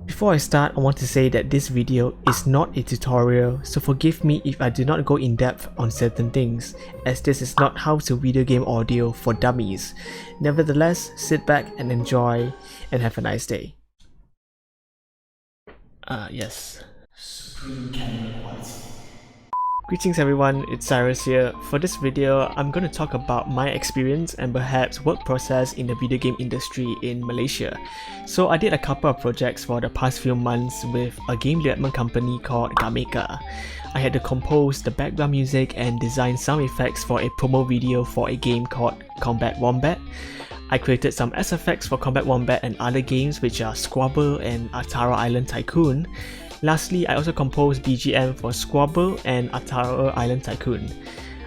Before I start, I want to say that this video is not a tutorial, so forgive me if I do not go in depth on certain things, as this is not how-to video game audio for dummies. Nevertheless, sit back and enjoy, and have a nice day. Yes. Supreme Camera Quality. Greetings everyone, it's Cyrus here. For this video, I'm going to talk about my experience and perhaps work process in the video game industry in Malaysia. So I did a couple of projects for the past few months with a game development company called Gameka. I had to compose the background music and design sound effects for a promo video for a game called Wombat. I created some SFX for Wombat and other games which are Squabble and Atauro Island Tycoon. Lastly, I also composed BGM for Squabble and Atauro Island Tycoon.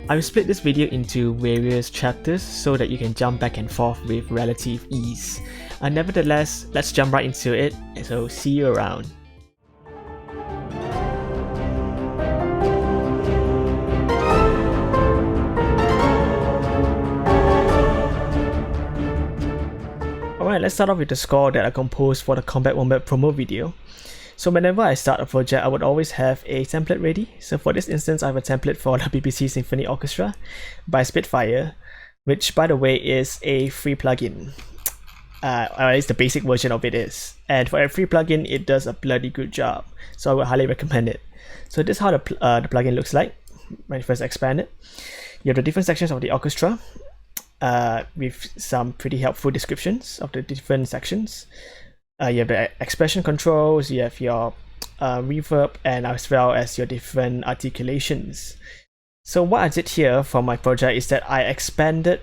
I will split this video into various chapters so that you can jump back and forth with relative ease. Nevertheless, let's jump right into it, so see you around. Alright, let's start off with the score that I composed for the Wombat promo video. So whenever I start a project, I would always have a template ready. So for this instance, I have a template for the BBC Symphony Orchestra by Spitfire, which by the way is a free plugin. Or at least the basic version of it is. And for a free plugin, it does a bloody good job. So I would highly recommend it. So this is how the plugin looks like when you first expand it. You have the different sections of the orchestra with some pretty helpful descriptions of the different sections. You have the expression controls, you have your reverb, and as well as your different articulations. So what I did here for my project is that I expanded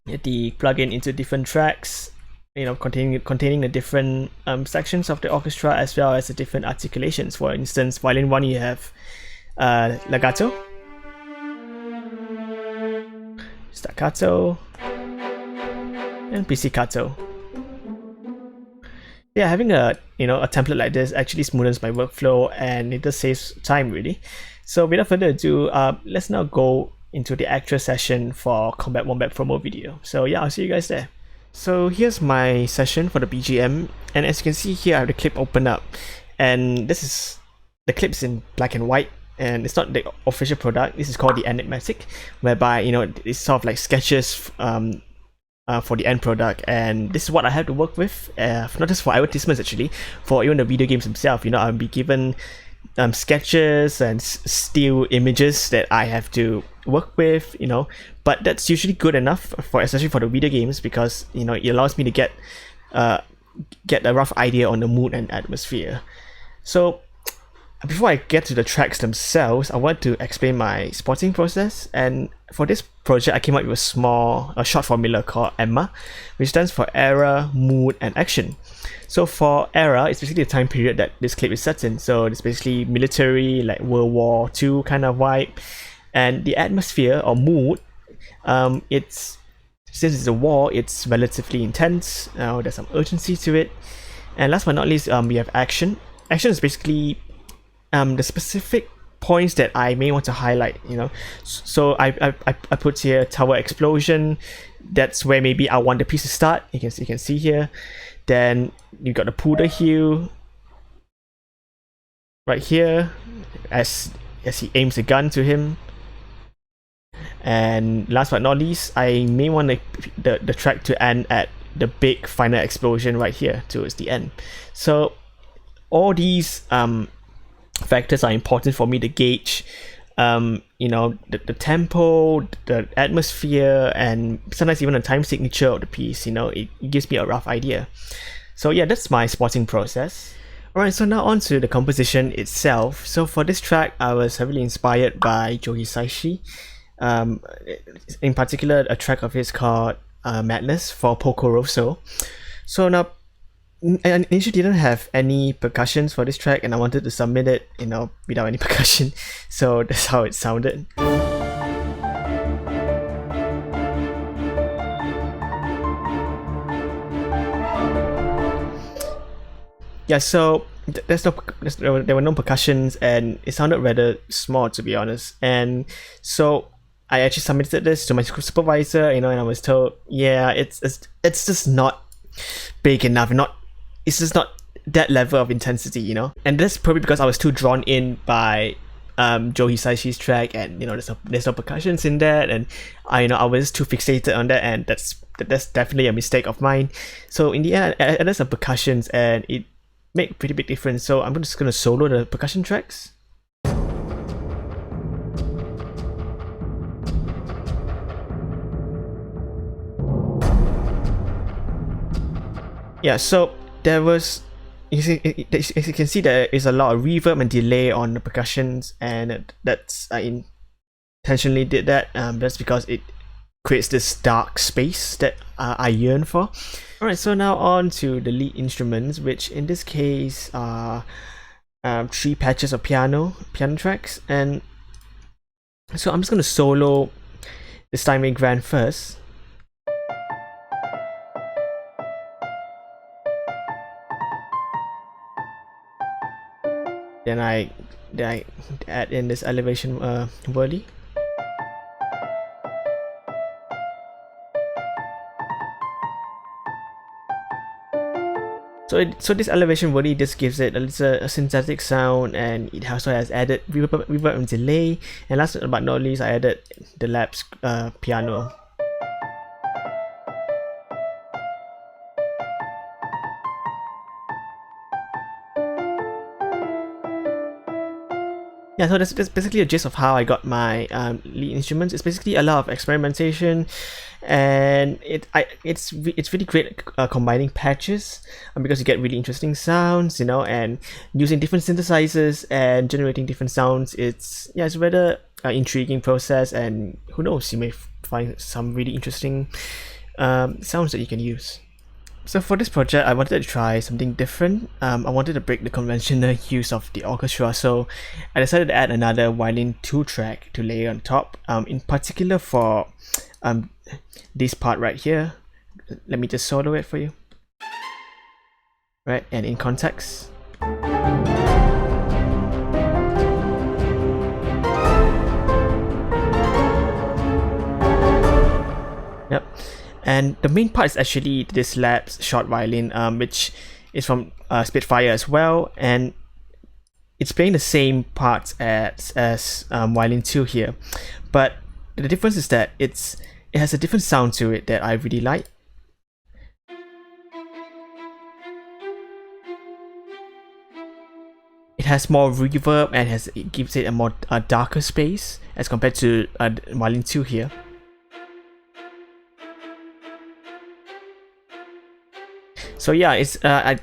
the plugin into different tracks, containing the different sections of the orchestra as well as the different articulations. For instance, violin 1 you have legato, staccato, and pizzicato. Yeah, having a template like this actually smoothens my workflow and it just saves time really. So without further ado, let's now go into the actual session for Wombat promo video. So yeah, I'll see you guys there. So here's my session for the BGM, and as you can see here, I have the clip open up, and the clip's in black and white, and it's not the official product. This is called the Enigmatic, whereby it's sort of like sketches for the end product, and this is what I have to work with, not just for advertisements actually, for even the video games themselves. I'll be given sketches and still images that I have to work with, but that's usually good enough especially for the video games, because it allows me to get a rough idea on the mood and atmosphere. So before I get to the tracks themselves, I want to explain my spotting process. And for this project, I came up with a short formula called EMMA, which stands for Era, Mood, and Action. So for Era, it's basically the time period that this clip is set in. So it's basically military, like World War II kind of vibe. And the atmosphere or mood, since it's a war, it's relatively intense. There's some urgency to it. And last but not least, we have Action. Action is basically the specific points that I may want to highlight, So I put here tower explosion. That's where maybe I want the piece to start. You can see here. Then you got the Poodle Hill right here as he aims a gun to him. And last but not least, I may want the track to end at the big final explosion right here towards the end. So all these factors are important for me to gauge the tempo, the atmosphere, and sometimes even the time signature of the piece. It gives me a rough idea. So yeah, that's my spotting process. Alright, so now on to the composition itself. So for this track, I was heavily inspired by Joe Hisaishi. In particular, a track of his called Madness for Poco Rosso. So now, I initially didn't have any percussions for this track, and I wanted to submit it, without any percussion. So that's how it sounded. Yeah, so there were no percussions, and it sounded rather small, to be honest. And so I actually submitted this to my supervisor, and I was told, yeah, it's just not big enough, it's just not that level of intensity, you know. And that's probably because I was too drawn in by Joe Hisaichi's track, and you know there's no percussions in that, and I was too fixated on that, and that's definitely a mistake of mine. So in the end, I added some percussions, and it made a pretty big difference. So I'm just gonna solo the percussion tracks. Yeah, so there was, as you can see, there is a lot of reverb and delay on the percussions, and that's I intentionally did that. That's because it creates this dark space that I yearn for. Alright, so now on to the lead instruments, which in this case are 3 patches of piano tracks, and so I'm just gonna solo the Steinway Grand first. Then I add in this elevation whirly. So this elevation whirly just gives it a synthetic sound, and it also has added reverb and delay. And last but not least, I added the laps piano. Yeah, so that's basically a gist of how I got my lead instruments. It's basically a lot of experimentation, and it's really great combining patches because you get really interesting sounds, you know, and using different synthesizers and generating different sounds. It's a rather intriguing process, and who knows, you may find some really interesting sounds that you can use. So for this project, I wanted to try something different. I wanted to break the conventional use of the orchestra, so I decided to add another violin 2 track to lay on top. In particular for this part right here. Let me just solo it for you. Right, and in context. Yep. And the main part is actually this Labs short violin, which is from Spitfire as well, and it's playing the same parts as violin 2 here, but the difference is that it has a different sound to it that I really like. It has more reverb and it gives it a more darker space as compared to violin 2 here. So yeah, it's I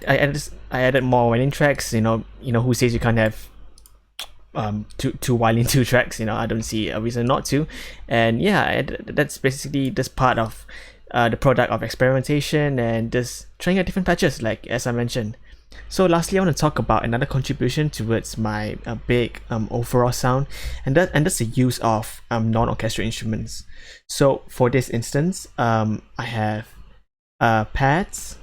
added more violin tracks. You know who says you can't have two violin 2 tracks? You know, I don't see a reason not to. And yeah, that's basically just part of the product of experimentation and just trying out different patches, like as I mentioned. So lastly, I want to talk about another contribution towards my big overall sound, and that's the use of non-orchestral instruments. So for this instance, I have pads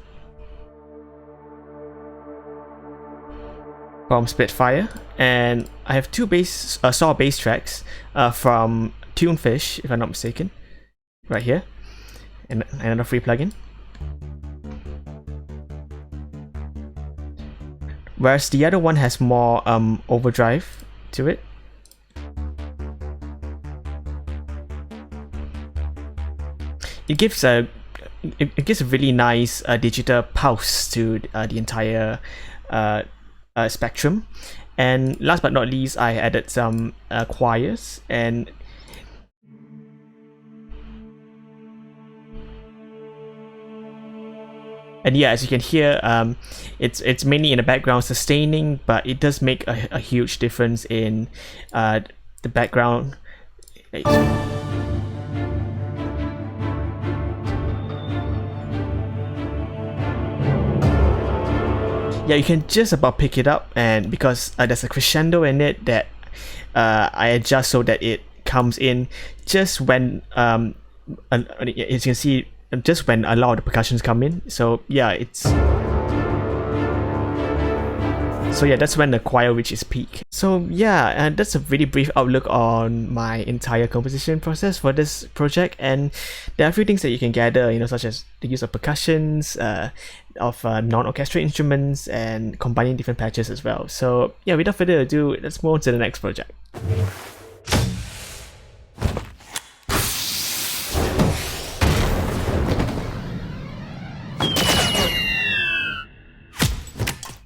from Spitfire, and I have 2 saw bass tracks from Tunefish, if I'm not mistaken, right here, and another free plugin. Whereas the other one has more overdrive to it. It gives a really nice digital pulse to the entire spectrum. And last but not least, I added some choirs, and yeah, as you can hear, it's mainly in the background sustaining, but it does make a huge difference in the background. Yeah, you can just about pick it up, and because there's a crescendo in it that I adjust so that it comes in just when as you can see, just when a lot of the percussions come in. So yeah, So yeah, that's when the choir reaches peak. So yeah, and that's a really brief outlook on my entire composition process for this project. And there are a few things that you can gather, such as the use of percussions, of non-orchestral instruments, and combining different patches as well. So yeah, without further ado, let's move on to the next project.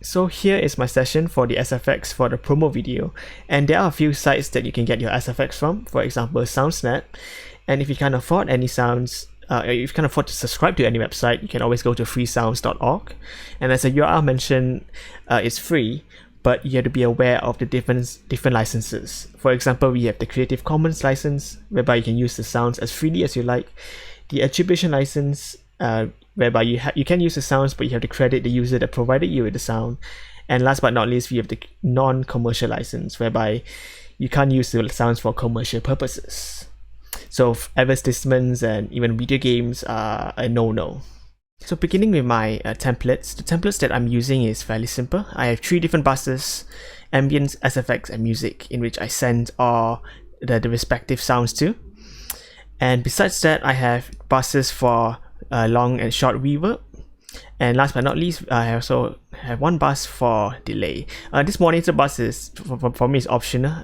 So here is my session for the SFX for the promo video, and there are a few sites that you can get your SFX from, for example SoundSnap. And if you can't afford any sounds, if you can't afford to subscribe to any website, you can always go to freesounds.org. And as a URL mentioned, it's free, but you have to be aware of the different licenses. For example, we have the Creative Commons license, whereby you can use the sounds as freely as you like. The attribution license, whereby you can use the sounds, but you have to credit the user that provided you with the sound. And last but not least, we have the non-commercial license, whereby you can't use the sounds for commercial purposes. So advertisements and even video games are a no-no. So beginning with my templates, the templates that I'm using is fairly simple. I have 3 different buses: ambience, SFX, and music, in which I send all the respective sounds to. And besides that, I have buses for long and short reverb. And last but not least, I also have 1 bus for delay. This monitor bus is, for me, is optional.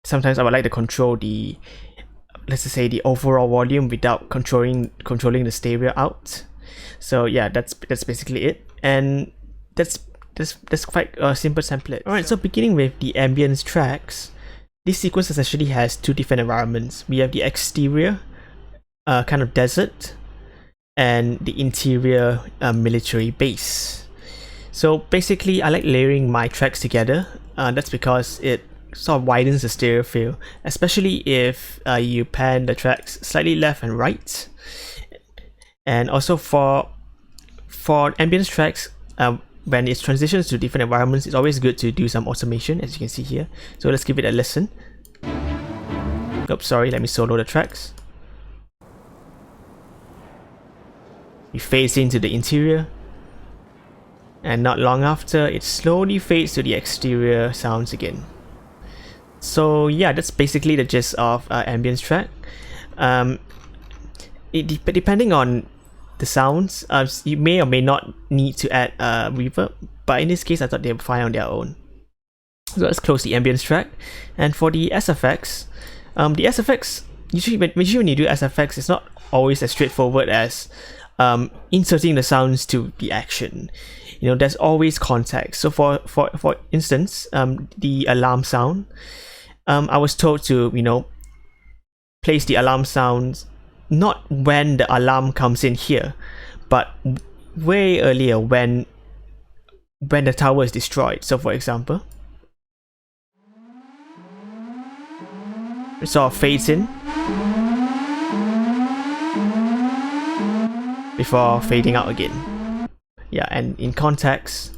Sometimes I would like to control the, let's just say, the overall volume without controlling the stereo out. So yeah, that's basically it. And that's quite a simple template. Alright, so beginning with the ambience tracks, this sequence essentially has 2 different environments. We have the exterior, kind of desert, and the interior, military base. So basically, I like layering my tracks together. That's because it sort of widens the stereo field, especially if you pan the tracks slightly left and right. And also for ambience tracks, when it transitions to different environments, it's always good to do some automation, as you can see here. So let's give it a listen. Oops, sorry, let me solo the tracks. It fades into the interior, and not long after, it slowly fades to the exterior sounds again. So yeah, that's basically the gist of ambience track. Depending on the sounds, you may or may not need to add reverb, but in this case, I thought they were fine on their own. So let's close the ambience track. And for the SFX, usually when you do SFX, it's not always as straightforward as inserting the sounds to the action. There's always context. So for instance, the alarm sound, I was told to place the alarm sounds not when the alarm comes in here, but way earlier, when the tower is destroyed. So for example, it sort of fades in before fading out again. Yeah, and in context,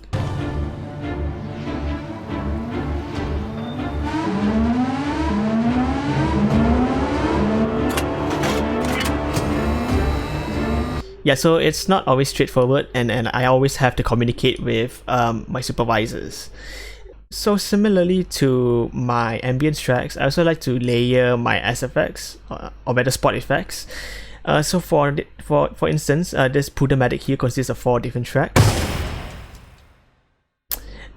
yeah, so it's not always straightforward, and I always have to communicate with my supervisors. So similarly to my ambience tracks, I also like to layer my SFX, or better spot effects. So for instance, this Pudomatic here consists of 4 different tracks,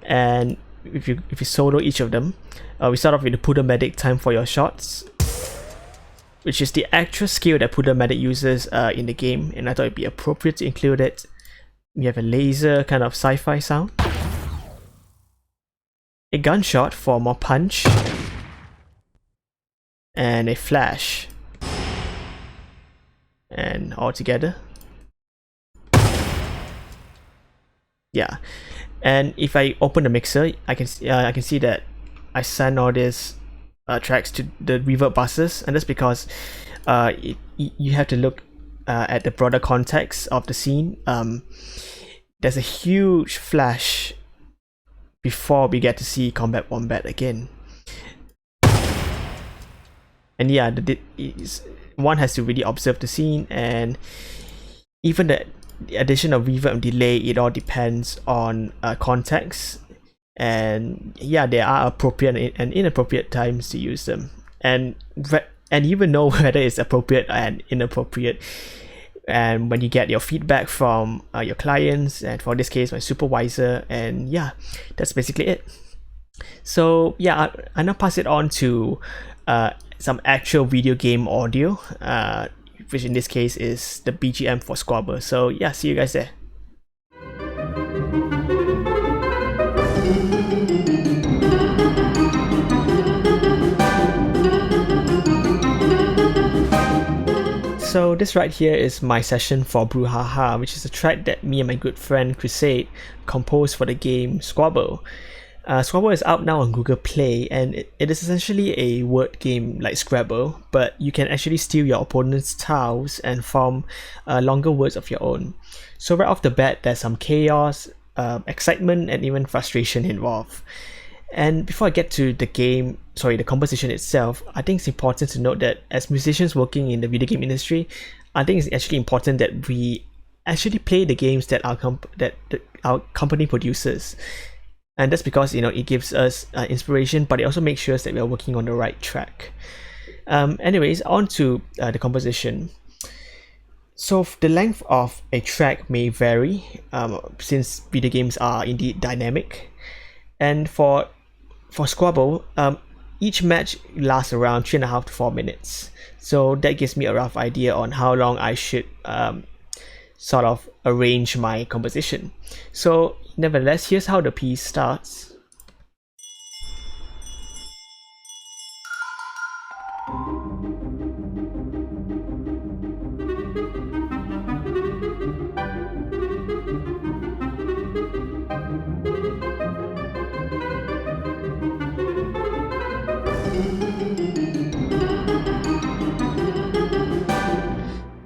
and if you solo each of them, we start off with the Pudomatic Time for Your Shots, which is the actual skill that Pudomatic uses in the game, and I thought it'd be appropriate to include it. We have a laser kind of sci-fi sound, a gunshot for more punch, and a flash. And all together, yeah. And if I open the mixer, I can see that I send all these tracks to the reverb buses, and that's because you have to look at the broader context of the scene. There's a huge flash before we get to see Combat Wombat again, and yeah, one has to really observe the scene, and even the addition of reverb and delay, it all depends on context. and yeah, there are appropriate and inappropriate times to use them, and you will know whether it's appropriate and inappropriate, and when you get your feedback from your clients, and for this case my supervisor. And yeah, that's basically it. So yeah, I now pass it on to some actual video game audio, which in this case is the BGM for Squabble. So yeah, see you guys there. So this right here is my session for Brouhaha, which is a track that me and my good friend Crusade composed for the game Squabble. Squabble is out now on Google Play, and it is essentially a word game like Scrabble, but you can actually steal your opponent's tiles and form longer words of your own. So right off the bat, there's some chaos, excitement, and even frustration involved. And before I get to the composition itself, I think it's important to note that as musicians working in the video game industry, I think it's actually important that we actually play the games that our company produces. And that's because, you know, it gives us inspiration, but it also makes sure that we are working on the right track. Anyways, on to the composition. So the length of a track may vary, since video games are indeed dynamic. And for Squabble, each match lasts around 3.5 to 4 minutes. So that gives me a rough idea on how long I should sort of arrange my composition. So nevertheless, here's how the piece starts.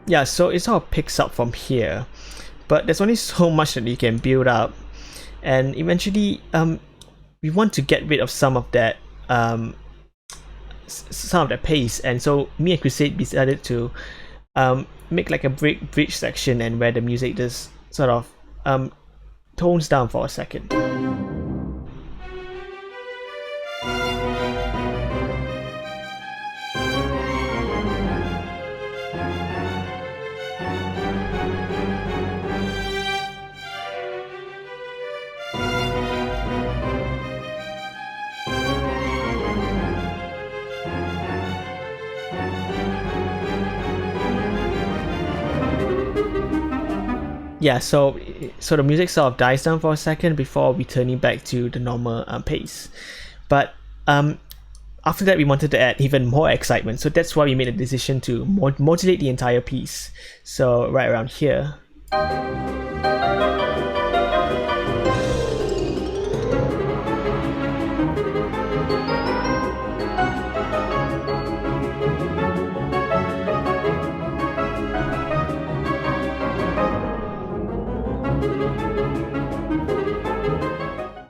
Yeah, so it sort of picks up from here, but there's only so much that you can build up, and eventually we want to get rid of some of that pace. And so me and Crusade decided to make like a bridge section, and where the music just sort of tones down for a second. Yeah, so the music sort of dies down for a second before returning back to the normal pace. But after that, we wanted to add even more excitement, so that's why we made a decision to modulate the entire piece. So right around here.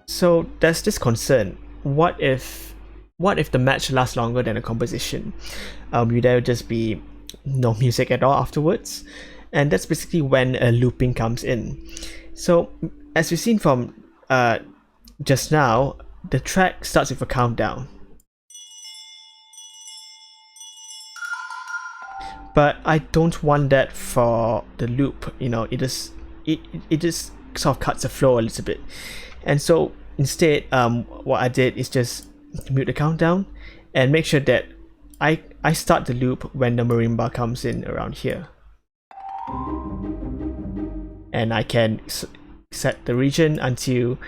So there's this concern: what if the match lasts longer than the composition? Will there just be no music at all afterwards? And that's basically when a looping comes in. So as we've seen from just now, the track starts with a countdown. But I don't want that for the loop. You know, it just sort of cuts the flow a little bit. And so instead, what I did is just mute the countdown and make sure that I start the loop when the marimba comes in around here. And I can set the region until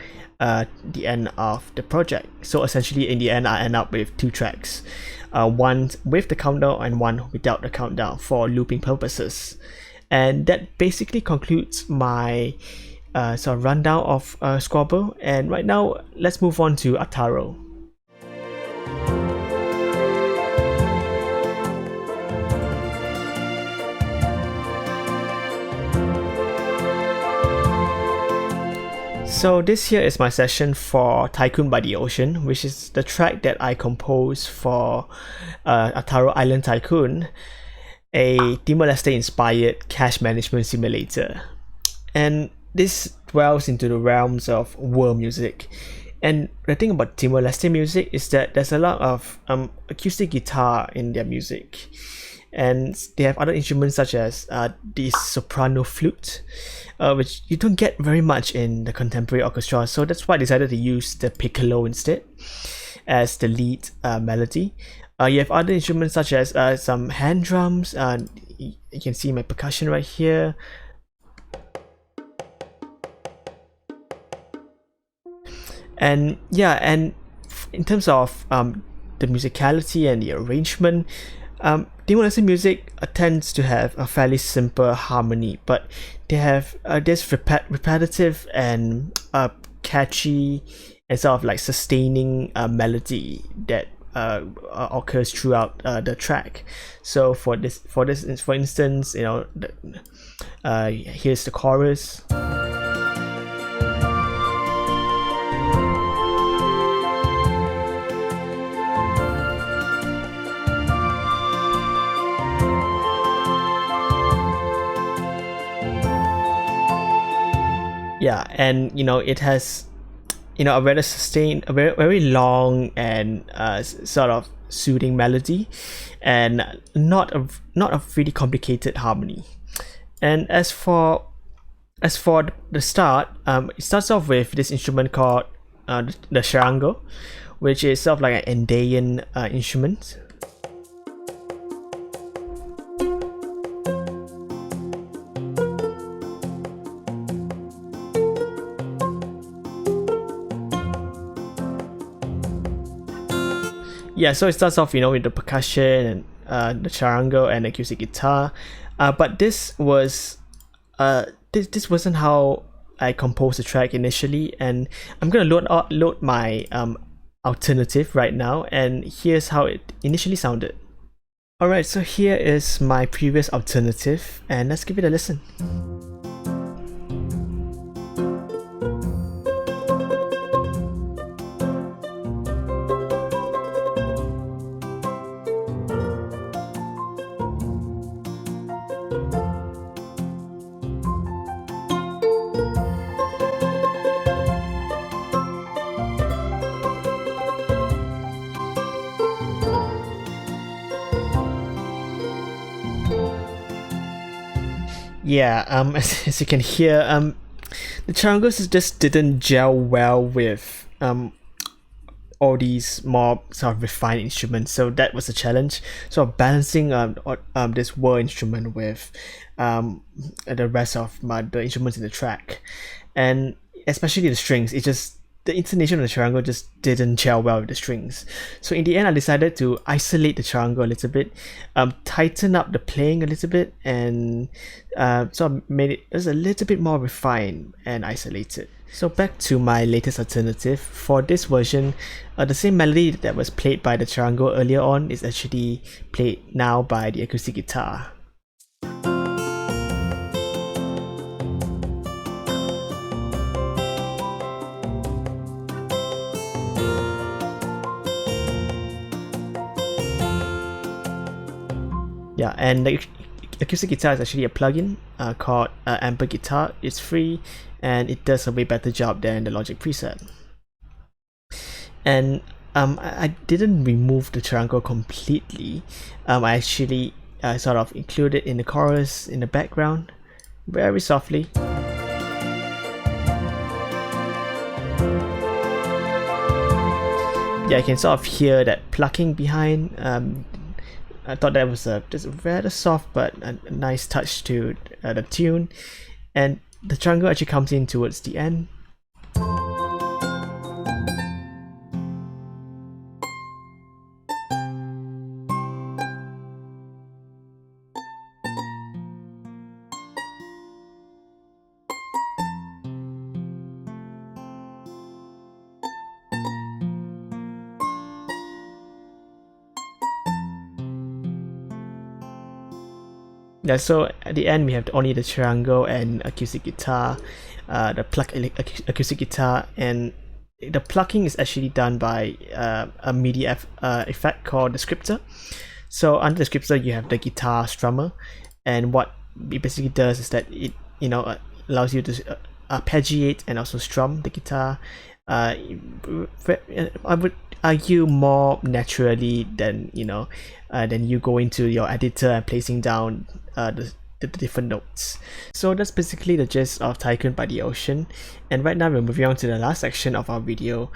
the end of the project. So essentially, in the end, I end up with 2 tracks. One with the countdown and one without the countdown for looping purposes. And that basically concludes my sort of rundown of Squabble. And right now, let's move on to Atauro. So this here is my session for Tycoon by the Ocean, which is the track that I composed for Atauro Island Tycoon, a Timor-Leste inspired cash management simulator. And this dwells into the realms of world music. And the thing about Timor-Leste music is that there's a lot of acoustic guitar in their music, and they have other instruments such as the soprano flute, which you don't get very much in the contemporary orchestra. So that's why I decided to use the piccolo instead as the lead melody. You have other instruments such as some hand drums. You can see my percussion right here. And yeah, and in terms of the musicality and the arrangement, Timor-Leste music tends to have a fairly simple harmony, but they have this repetitive and catchy and sort of like sustaining melody that occurs throughout the track. So for instance, you know, here's the chorus. Yeah, and you know, it has, you know, a very sustained, a very long and sort of soothing melody, and not a really complicated harmony. And as for the start, it starts off with this instrument called the charango, which is sort of like an Andean instrument. Yeah, so it starts off, you know, with the percussion and the charango and acoustic guitar, but this was this wasn't how I composed the track initially, and I'm gonna load my alternative right now, and here's how it initially sounded. Alright, so here is my previous alternative, and let's give it a listen. Yeah, as you can hear, the charangos just didn't gel well with all these more sort of refined instruments, so that was a challenge. So balancing this whir instrument with the rest of the instruments in the track, and especially the strings, the intonation of the charango just didn't gel well with the strings. So in the end, I decided to isolate the charango a little bit, tighten up the playing a little bit, and sort of made it just a little bit more refined and isolated. So back to my latest alternative. For this version, the same melody that was played by the charango earlier on is actually played now by the acoustic guitar. Yeah, and the acoustic guitar is actually a plugin called Amper Guitar. It's free and it does a way better job than the Logic preset. And I didn't remove the charango completely. I actually sort of included in the chorus in the background, very softly. Yeah, you can sort of hear that plucking behind. I thought that was just a rather soft but a nice touch to the tune, and the charango actually comes in towards the end. Yeah, so at the end we have only the charango and acoustic guitar, the acoustic guitar, and the plucking is actually done by a MIDI effect called the scripter. So under the scripter you have the guitar strummer, and what it basically does is that it allows you to arpeggiate and also strum the guitar I would argue more naturally than than you go into your editor and placing down the different notes. So that's basically the gist of Tycoon by the Ocean, and right now we're moving on to the last section of our video,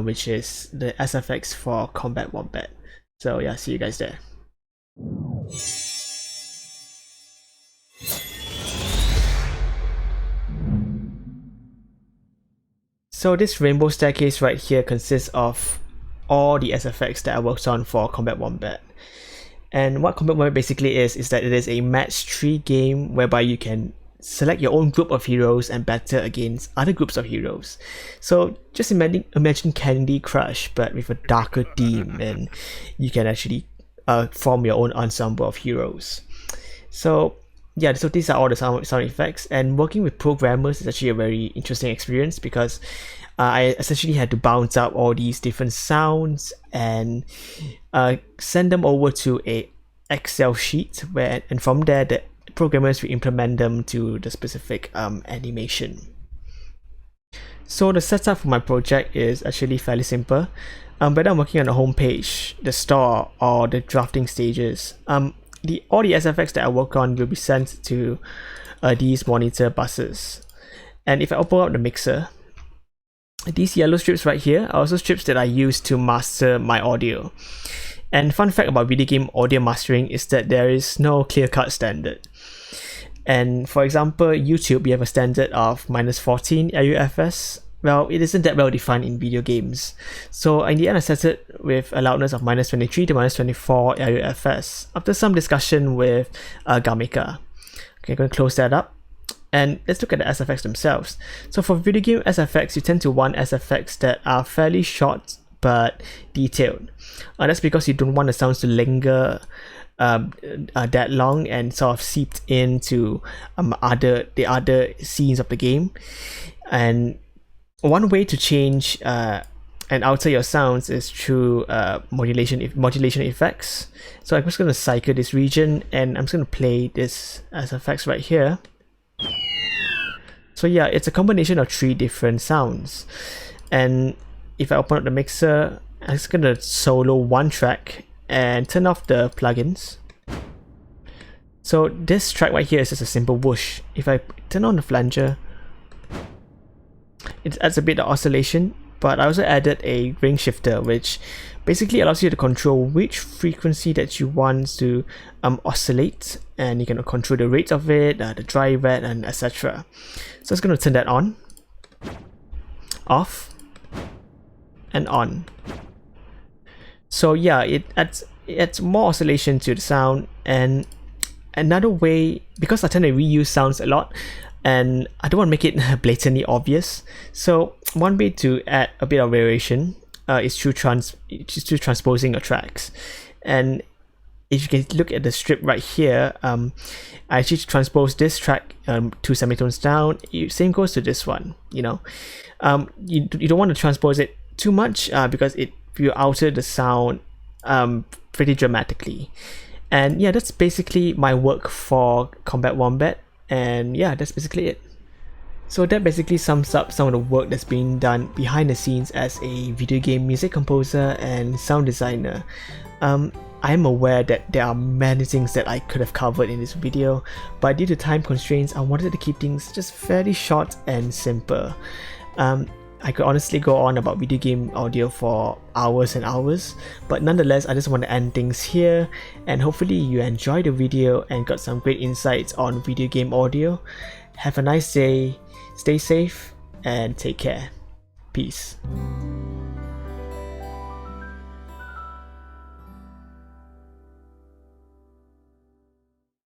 which is the SFX for Combat Wombat. So yeah, see you guys there. So this rainbow staircase right here consists of all the SFX that I worked on for Combat Wombat. And what Combat Wombat basically is that it is a match 3 game whereby you can select your own group of heroes and battle against other groups of heroes. So just imagine Candy Crush but with a darker theme, and you can actually form your own ensemble of heroes. So yeah, so these are all the sound effects, and working with programmers is actually a very interesting experience because I essentially had to bounce out all these different sounds and send them over to a Excel sheet and from there the programmers will implement them to the specific animation. So the setup for my project is actually fairly simple. Whether I'm working on the home page, the store, or the drafting stages, all the SFX that I work on will be sent to these monitor buses. And if I open up the mixer, these yellow strips right here are also strips that I use to master my audio. And fun fact about video game audio mastering is that there is no clear-cut standard. And for example, YouTube, we have a standard of -14 LUFS. Well, it isn't that well defined in video games. So in the end, I set it with a loudness of -23 to -24 LUFS after some discussion with Gamika. Okay, I'm going to close that up. And let's look at the SFX themselves. So for video game SFX, you tend to want SFX that are fairly short but detailed. That's because you don't want the sounds to linger that long and sort of seeped into the other scenes of the game. And one way to change and alter your sounds is through modulation effects. So I'm just going to cycle this region and I'm just going to play this SFX right here. So yeah, it's a combination of 3 different sounds. And if I open up the mixer, I'm just going to solo 1 track and turn off the plugins. So this track right here is just a simple whoosh. If I turn on the flanger, it adds a bit of oscillation, but I also added a ring shifter, which basically allows you to control which frequency that you want to oscillate, and you can control the rate of it, the dry wet, and etc. So I'm going to turn that on, off, and on. So yeah, it adds more oscillation to the sound. And another way, because I tend to reuse sounds a lot and I don't want to make it blatantly obvious, so one way to add a bit of variation is through transposing your tracks. And if you can look at the strip right here, I actually transpose this track 2 semitones down. Same goes to this one. You don't want to transpose it too much because you alter the sound pretty dramatically. And yeah, that's basically my work for Combat Wombat, and yeah, that's basically it. So that basically sums up some of the work that's being done behind the scenes as a video game music composer and sound designer. I am aware that there are many things that I could have covered in this video, but due to time constraints, I wanted to keep things just fairly short and simple. I could honestly go on about video game audio for hours and hours, but nonetheless, I just want to end things here, and hopefully you enjoyed the video and got some great insights on video game audio. Have a nice day, stay safe, and take care. Peace.